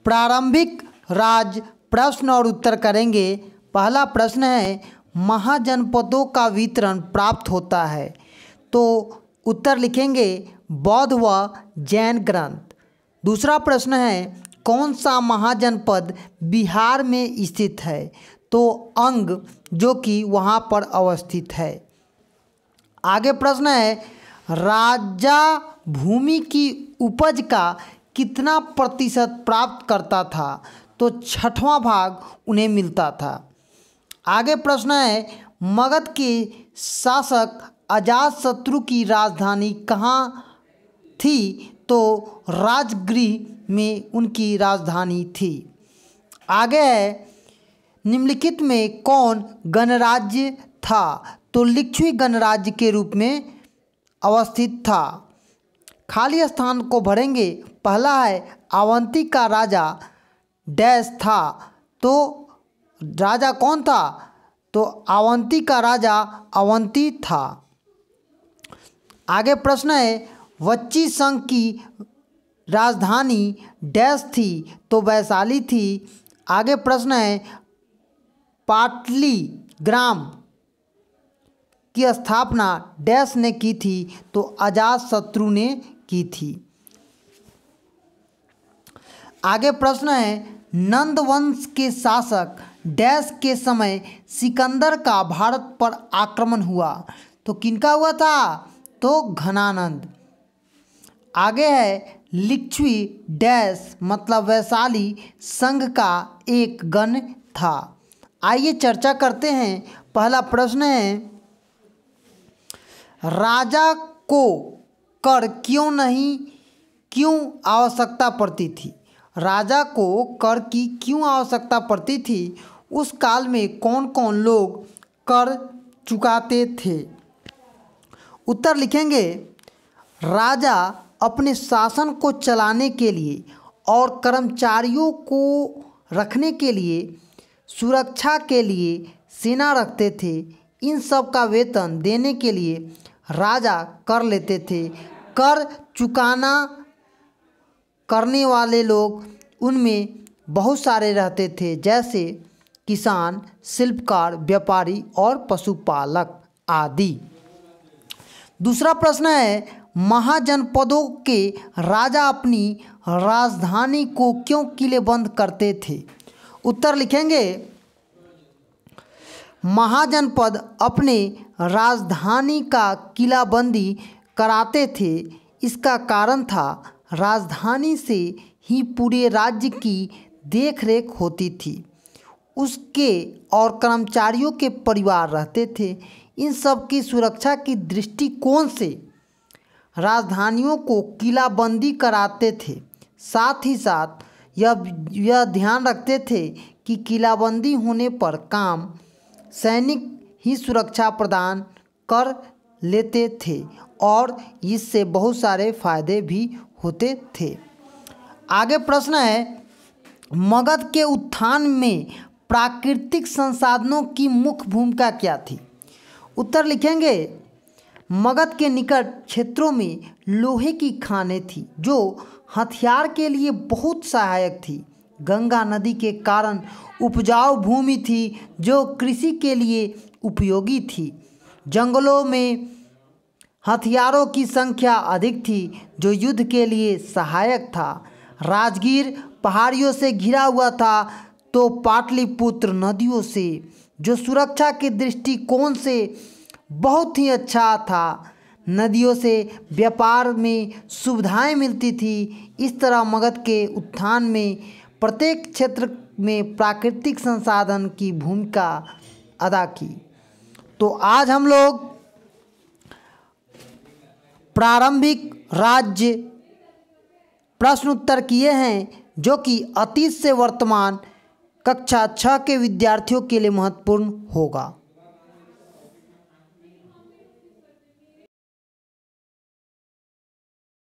प्रारंभिक राज्य प्रश्न और उत्तर करेंगे। पहला प्रश्न है, महाजनपदों का वितरण प्राप्त होता है, तो उत्तर लिखेंगे बौद्ध व जैन ग्रंथ। दूसरा प्रश्न है, कौन सा महाजनपद बिहार में स्थित है, तो अंग, जो कि वहाँ पर अवस्थित है। आगे प्रश्न है, राजा भूमि की उपज का कितना प्रतिशत प्राप्त करता था, तो 6वां भाग उन्हें मिलता था। आगे प्रश्न है, मगध के शासक अजातशत्रु की राजधानी कहाँ थी, तो राजगृह में उनकी राजधानी थी। आगे है, निम्नलिखित में कौन गणराज्य था, तो लिच्छवी गणराज्य के रूप में अवस्थित था। खाली स्थान को भरेंगे। पहला है, अवंती का राजा डैश था, तो राजा कौन था, तो अवंती का राजा अवंती था। आगे प्रश्न है, वच्ची संघ की राजधानी डैश थी, तो वैशाली थी। आगे प्रश्न है, पाटली ग्राम की स्थापना डैश ने की थी, तो अजातशत्रु ने की थी। आगे प्रश्न है, नंद वंश के शासक डैश के समय सिकंदर का भारत पर आक्रमण हुआ, तो किनका हुआ था, तो घनानंद। आगे है, लिच्छवी डैश मतलब वैशाली संघ का एक गण था। आइए चर्चा करते हैं। पहला प्रश्न है, राजा को कर क्यों आवश्यकता पड़ती थी। राजा को कर की क्यों आवश्यकता पड़ती थी। उस काल में कौन कौन लोग कर चुकाते थे। उत्तर लिखेंगे, राजा अपने शासन को चलाने के लिए और कर्मचारियों को रखने के लिए, सुरक्षा के लिए सेना रखते थे। इन सब का वेतन देने के लिए राजा कर लेते थे। कर चुकाना करने वाले लोग उनमें बहुत सारे रहते थे, जैसे किसान, शिल्पकार, व्यापारी और पशुपालक आदि। दूसरा प्रश्न है, महाजनपदों के राजा अपनी राजधानी को क्यों किलेबंद करते थे। उत्तर लिखेंगे, महाजनपद अपने राजधानी का किलाबंदी कराते थे। इसका कारण था, राजधानी से ही पूरे राज्य की देखरेख होती थी। उसके और कर्मचारियों के परिवार रहते थे। इन सब की सुरक्षा की दृष्टिकोण से राजधानियों को किलाबंदी कराते थे। साथ ही साथ यह ध्यान रखते थे कि किलाबंदी होने पर काम सैनिक ही सुरक्षा प्रदान कर लेते थे और इससे बहुत सारे फायदे भी होते थे। आगे प्रश्न है, मगध के उत्थान में प्राकृतिक संसाधनों की मुख्य भूमिका क्या थी। उत्तर लिखेंगे, मगध के निकट क्षेत्रों में लोहे की खानें थी, जो हथियार के लिए बहुत सहायक थी। गंगा नदी के कारण उपजाऊ भूमि थी, जो कृषि के लिए उपयोगी थी। जंगलों में हथियारों की संख्या अधिक थी, जो युद्ध के लिए सहायक था। राजगीर पहाड़ियों से घिरा हुआ था, तो पाटलिपुत्र नदियों से, जो सुरक्षा के दृष्टिकोण से बहुत ही अच्छा था। नदियों से व्यापार में सुविधाएं मिलती थी। इस तरह मगध के उत्थान में प्रत्येक क्षेत्र में प्राकृतिक संसाधन की भूमिका अदा की। तो आज हम लोग प्रारंभिक राज्य प्रश्न उत्तर किए हैं, जो कि अतीत से वर्तमान कक्षा 6 के विद्यार्थियों के लिए महत्वपूर्ण होगा।